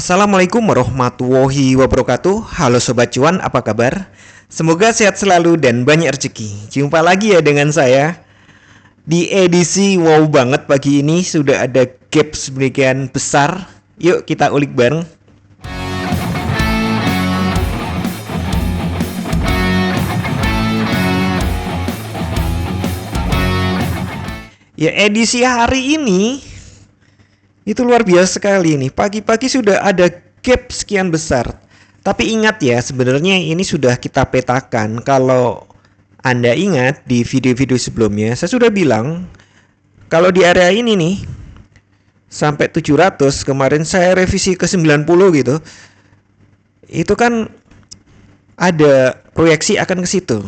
Assalamualaikum warahmatullahi wabarakatuh. Halo Sobat Cuan, apa kabar? Semoga sehat selalu dan banyak rezeki. Jumpa lagi ya dengan saya. Di edisi wow banget pagi ini sudah ada gap sedemikian besar. Yuk kita ulik bareng. Ya, edisi hari ini itu luar biasa sekali nih. Pagi-pagi sudah ada gap sekian besar. Tapi ingat ya, sebenarnya ini sudah kita petakan. Kalau Anda ingat di video-video sebelumnya, saya sudah bilang kalau di area ini nih sampai 700, kemarin saya revisi ke 90 gitu. Itu kan ada proyeksi akan ke situ.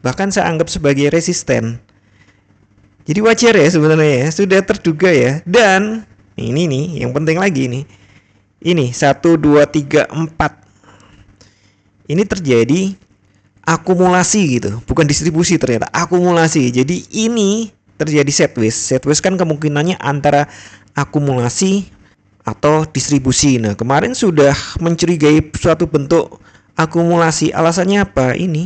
Bahkan saya anggap sebagai resisten. Jadi wajar ya sebenarnya ya, sudah terduga ya. Dan ini nih yang penting lagi nih. Ini 1 2 3 4. Ini terjadi akumulasi gitu, bukan distribusi ternyata, akumulasi. Jadi ini terjadi sideways. Sideways kan kemungkinannya antara akumulasi atau distribusi. Nah, kemarin sudah mencurigai suatu bentuk akumulasi. Alasannya apa? Ini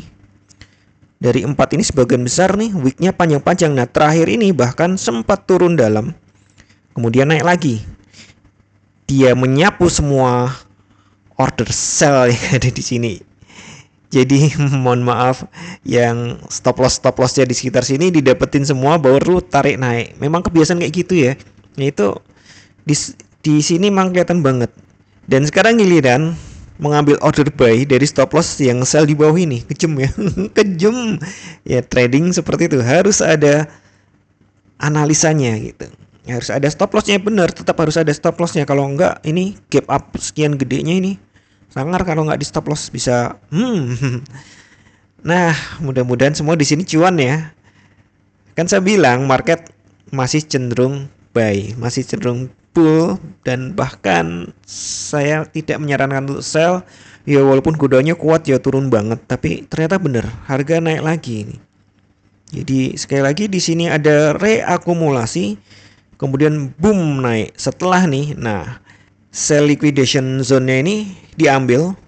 dari 4 ini sebagian besar nih wicknya panjang-panjang. Nah, terakhir ini bahkan sempat turun dalam, kemudian naik lagi. Dia menyapu semua order sell yang ada di sini. Jadi mohon maaf yang stop lossnya di sekitar sini didapetin semua, baru tarik naik. Memang kebiasaan kayak gitu ya. Itu di sini memang kelihatan banget. Dan sekarang giliran mengambil order buy dari stop loss yang sell di bawah ini. Kejem ya. Kejem. Ya, trading seperti itu harus ada analisanya gitu. Harus ada stop lossnya, benar, tetap harus ada stop lossnya. Kalau enggak ini gap up sekian gedenya ini sangar kalau nggak di stop loss bisa. Nah, mudah-mudahan semua di sini cuan ya. Kan saya bilang market masih cenderung buy, masih cenderung bull, dan bahkan saya tidak menyarankan untuk sell. Ya walaupun godanya kuat ya turun banget, tapi ternyata benar harga naik lagi ini. Jadi sekali lagi di sini ada reakumulasi, kemudian boom naik setelah nih. Nah, sell liquidation zone-nya ini diambil,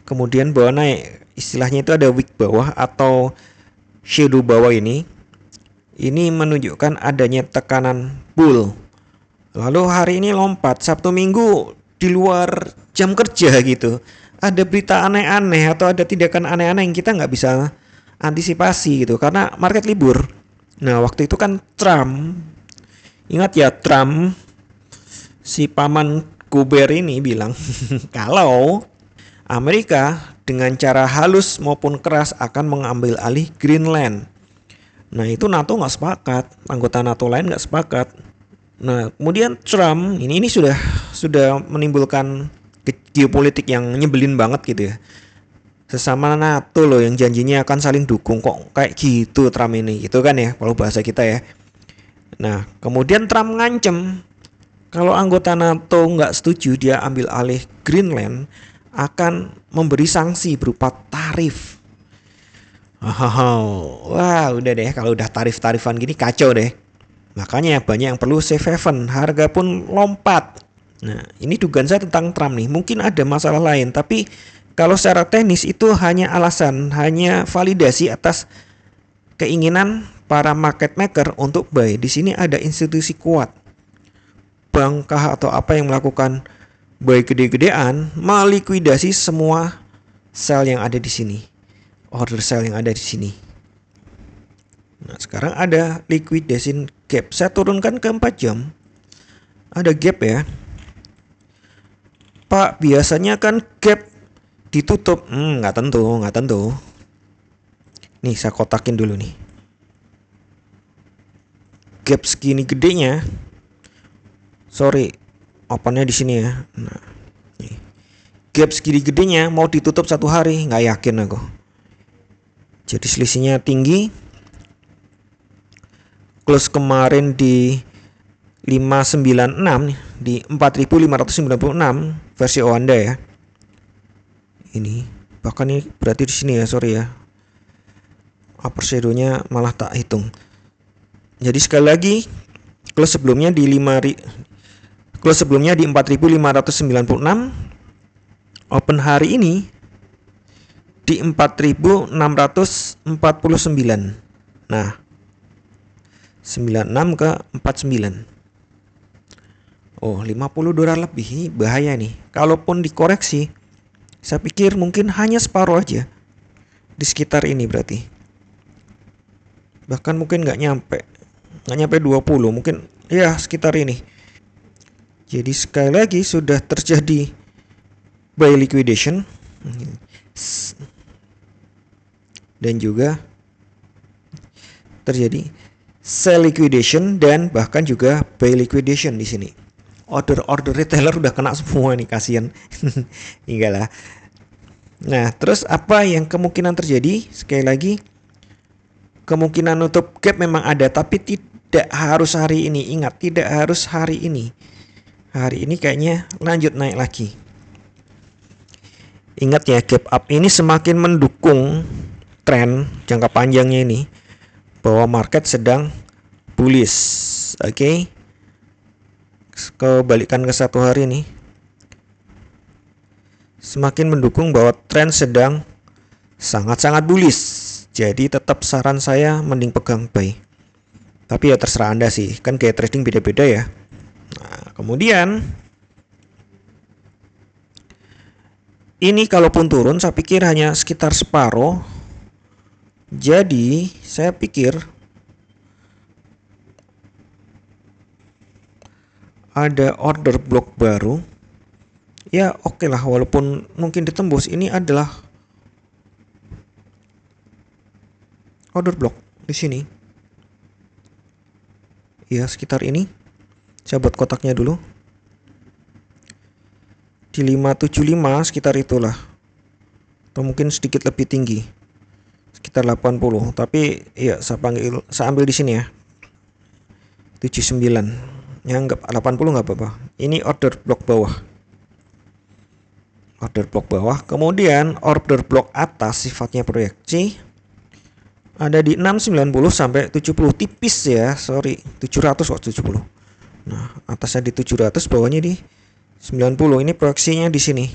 kemudian bawah naik. Istilahnya itu ada wick bawah atau shadow bawah ini. Ini menunjukkan adanya tekanan bull. Lalu hari ini lompat, Sabtu Minggu di luar jam kerja gitu. Ada berita aneh-aneh atau ada tindakan aneh-aneh yang kita nggak bisa antisipasi gitu karena market libur. Nah, waktu itu kan Trump, ingat ya, Trump si paman Kuber ini bilang kalau Amerika dengan cara halus maupun keras akan mengambil alih Greenland. Nah, itu NATO nggak sepakat, anggota NATO lain nggak sepakat. Nah, kemudian Trump ini sudah menimbulkan geopolitik yang nyebelin banget gitu ya. Sesama NATO loh yang janjinya akan saling dukung, kok kayak gitu Trump ini gitu kan ya, kalau bahasa kita ya. Nah, kemudian Trump ngancem kalau anggota NATO nggak setuju dia ambil alih Greenland, akan memberi sanksi berupa tarif. Wah, udah deh, kalau udah tarif-tarifan gini kacau deh. Makanya banyak yang perlu safe haven, harga pun lompat. Nah, ini dugaan saya tentang Trump nih. Mungkin ada masalah lain, tapi kalau secara teknis itu hanya alasan, hanya validasi atas keinginan para market maker untuk buy. Di sini ada institusi kuat, bank kah atau apa yang melakukan buy gede-gedean, melikuidasi semua sell yang ada di sini, order sell yang ada di sini. Nah, sekarang ada liquidation gap. Saya turunkan ke 4 jam. Ada gap ya. Pak, biasanya kan gap ditutup. Nggak tentu. Nih, saya kotakin dulu nih. Gap segini gedenya. Sorry, opennya di sini ya. Nah, nih. Gap segini gedenya mau ditutup 1 hari, nggak yakin aku. Jadi selisihnya tinggi. Close kemarin di 596 di 4.596 versi Anda ya. Ini bahkan ini berarti di sini ya, sorry ya. Upper shadow-nya malah tak hitung. Jadi sekali lagi close sebelumnya di Close sebelumnya di 4.596, open hari ini di 4.649. Nah, 96 ke 49. Oh, $50 lebih. Ini bahaya nih. Kalaupun dikoreksi, saya pikir mungkin hanya separuh aja. Di sekitar ini berarti. Bahkan mungkin nggak nyampe 20, mungkin ya sekitar ini. Jadi sekali lagi sudah terjadi buy liquidation dan juga terjadi sell liquidation dan bahkan juga buy liquidation di sini. Order retailer udah kena semua nih, kasihan. Enggak lah. Nah, terus apa yang kemungkinan terjadi? Sekali lagi, kemungkinan untuk gap memang ada, tapi tidak harus hari ini. Ingat, tidak harus hari ini. Hari ini kayaknya lanjut naik lagi. Ingat ya, gap up ini semakin mendukung tren jangka panjangnya ini, bahwa market sedang bullish. Oke. Kebalikan ke 1 hari nih, semakin mendukung bahwa tren sedang sangat-sangat bullish. Jadi tetap saran saya mending pegang buy. Tapi ya terserah Anda sih, kan kayak trading beda-beda ya. Nah, kemudian ini kalaupun turun saya pikir hanya sekitar separuh. Jadi saya pikir ada order block baru. Ya oke lah, walaupun mungkin ditembus, ini adalah order block di sini. Ya sekitar ini. Saya buat kotaknya dulu. Di 575 sekitar itulah. Atau mungkin sedikit lebih tinggi. Sekitar 80. Tapi ya saya ambil di sini ya. 79. Ya anggap 80 nggak apa-apa. Ini order block bawah. Order block bawah. Kemudian order block atas sifatnya proyeksi. Ada di 690 sampai 70, tipis ya, 700 kok 70. Nah, atasnya di 700, bawahnya di 90. Ini proyeksinya di sini.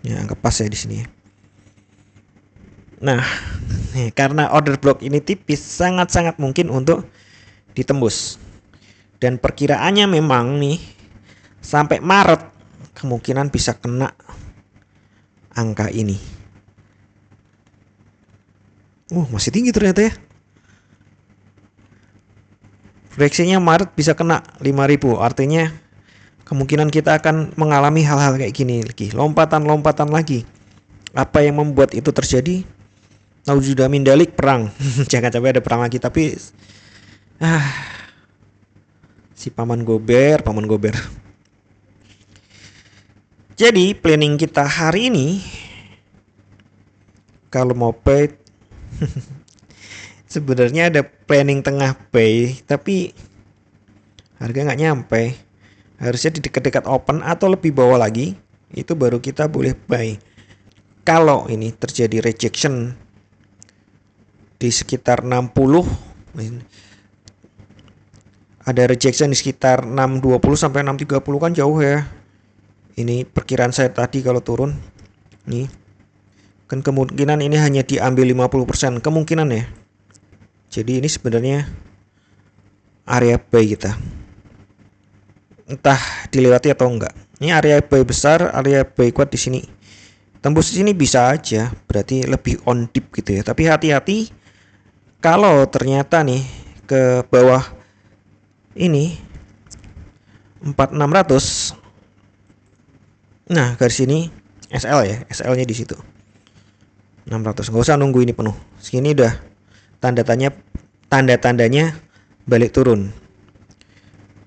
Ya, anggap pas ya di sini. Nah, karena order block ini tipis, sangat-sangat mungkin untuk ditembus. Dan perkiraannya memang nih sampai Maret kemungkinan bisa kena angka ini. Masih tinggi ternyata ya. Proyeksinya Maret bisa kena 5.000. Artinya kemungkinan kita akan mengalami hal-hal kayak gini lagi. Lompatan-lompatan lagi. Apa yang membuat itu terjadi? Nauzubillah min dalik, perang. Jangan sampai ada perang lagi. Tapi si paman gober. Jadi planning kita hari ini, kalau mau buy, sebenarnya ada planning tengah buy, tapi harga nggak nyampe. Harusnya di dekat-dekat open atau lebih bawah lagi, itu baru kita boleh buy. Kalau ini terjadi rejection di sekitar 60, ada rejection di sekitar 620 sampai 630 kan jauh ya. Ini perkiraan saya tadi kalau turun. Nih. Kan kemungkinan ini hanya diambil 50% kemungkinan ya. Jadi ini sebenarnya area buy kita. Entah dilewati atau enggak. Ini area buy besar, area buy kuat di sini. Tembus di sini bisa aja, berarti lebih on dip gitu ya. Tapi hati-hati kalau ternyata nih ke bawah ini 4600. Nah, garis ini SL ya, SL-nya di situ. 600. Enggak usah nunggu ini penuh. Segini udah tanda-tandanya balik turun.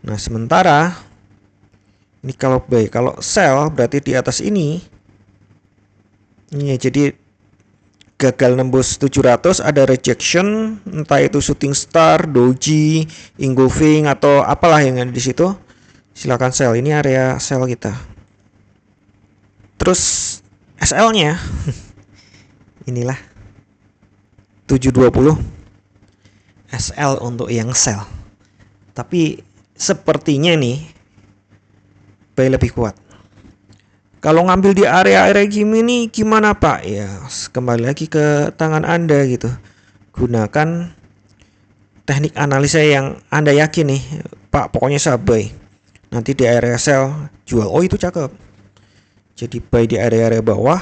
Nah, sementara ini kalau buy, kalau sell berarti di atas ini. Ini jadi gagal nembus 700, ada rejection, entah itu shooting star, doji, engulfing atau apalah yang ada di situ. Silakan sell. Ini area sell kita. Terus SL-nya inilah 720 SL untuk yang sell. Tapi sepertinya nih buy lebih kuat. Kalau ngambil di area-area gini gimana Pak? Ya kembali lagi ke tangan Anda gitu. Gunakan teknik analisa yang Anda yakin nih, Pak pokoknya saya buy. Nanti di area sell jual. Oh itu cakep. Jadi buy di area-area bawah.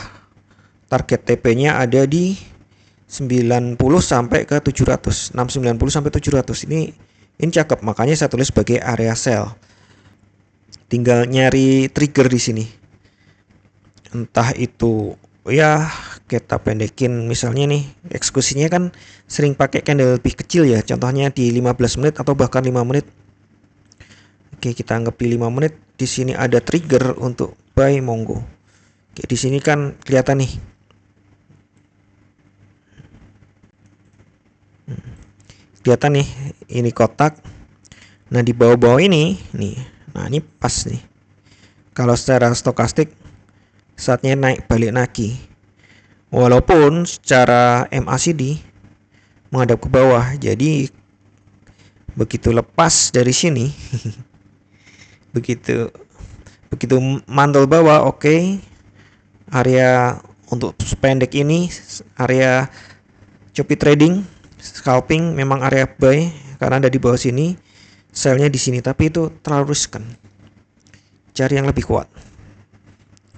Target TP-nya ada di 90 sampai ke 700. 690 sampai 700. Ini cakep, makanya saya tulis sebagai area sell. Tinggal nyari trigger di sini. Entah itu ya kita pendekin, misalnya nih eksekusinya kan sering pakai candle lebih kecil ya, contohnya di 15 menit atau bahkan 5 menit. Oke, kita anggap di 5 menit. Di sini ada trigger untuk buy, monggo. Oke, di sini kan kelihatan nih. Kelihatan nih, ini kotak. Nah, di bawah-bawah ini nih. Nah, ini pas nih. Kalau secara stokastik saatnya naik balik lagi. Walaupun secara MACD menghadap ke bawah. Jadi begitu lepas dari sini begitu mantul bawah, oke. Area untuk pendek ini area copy trading, scalping memang area buy karena ada di bawah sini, sellnya di sini, tapi itu terlalu riskan. Cari yang lebih kuat.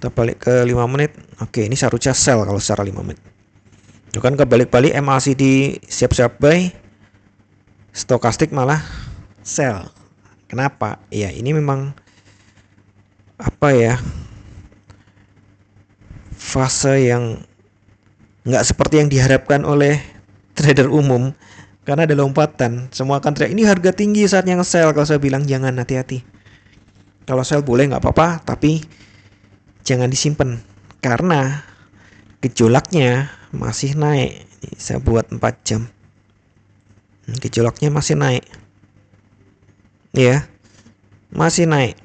Kita balik ke 5 menit. Oke, ini seharusnya sell kalau secara 5 menit. Itu kan kebalik-balik, MACD siap-siap buy, stokastik malah sell. Kenapa? Ya ini memang apa ya, fase yang nggak seperti yang diharapkan oleh trader umum. Karena ada lompatan, semua akan teriak ini harga tinggi saatnya nge-sell. Kalau saya bilang jangan, hati-hati. Kalau sell boleh nggak apa-apa, tapi jangan disimpan karena gejolaknya masih naik. Ini saya buat 4 jam. Gejolaknya masih naik. Ya. Masih naik.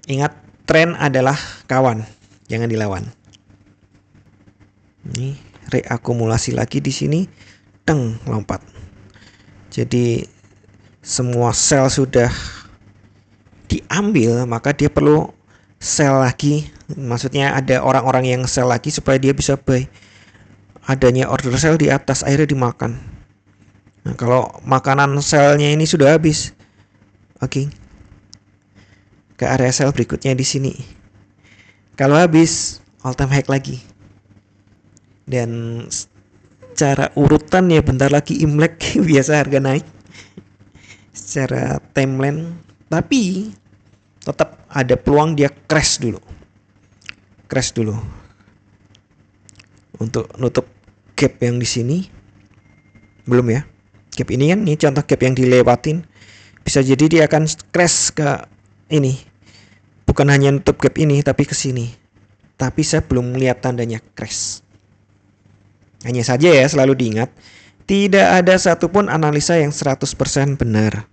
Ingat, tren adalah kawan, jangan dilawan. Ini reakumulasi lagi di sini, teng, lompat. Jadi semua sell sudah diambil, maka dia perlu sell lagi. Maksudnya ada orang-orang yang sell lagi supaya dia bisa buy. Adanya order sell di atas, akhirnya dimakan. Nah, kalau makanan sellnya ini sudah habis, oke, ke area sell berikutnya di sini. Kalau habis, all time high lagi. Dan cara urutan ya bentar lagi Imlek biasa harga naik secara timeline, tapi tetap ada peluang dia crash dulu untuk nutup gap yang di sini. Belum ya, gap ini kan, ini contoh gap yang dilewatin, bisa jadi dia akan crash ke ini, bukan hanya nutup gap ini tapi ke sini, tapi saya belum melihat tandanya crash. Hanya saja ya, selalu diingat, tidak ada satupun analisa yang 100% benar.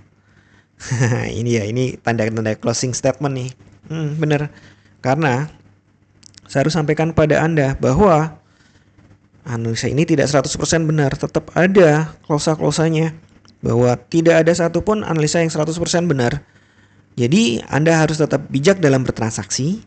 Ini ya, ini tanda-tanda closing statement nih. Benar. Karena saya harus sampaikan pada Anda bahwa analisa ini tidak 100% benar. Tetap ada klosa-klosanya bahwa tidak ada satupun analisa yang 100% benar. Jadi Anda harus tetap bijak dalam bertransaksi.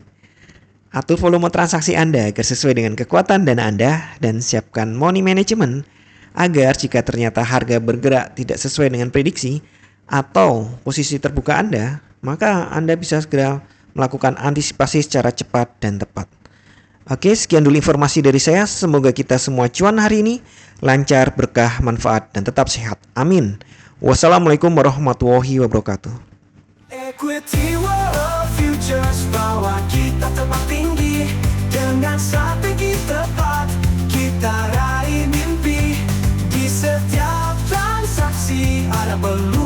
Atur volume transaksi Anda agar sesuai dengan kekuatan dana Anda, dan siapkan money management agar jika ternyata harga bergerak tidak sesuai dengan prediksi atau posisi terbuka Anda, maka Anda bisa segera melakukan antisipasi secara cepat dan tepat. Oke, sekian dulu informasi dari saya. Semoga kita semua cuan hari ini, lancar, berkah, manfaat, dan tetap sehat. Amin. Wassalamualaikum warahmatullahi wabarakatuh. Equity World Futures, bawa kita terbang tinggi dengan strategi tepat. Kita raih mimpi di setiap transaksi, ada peluang.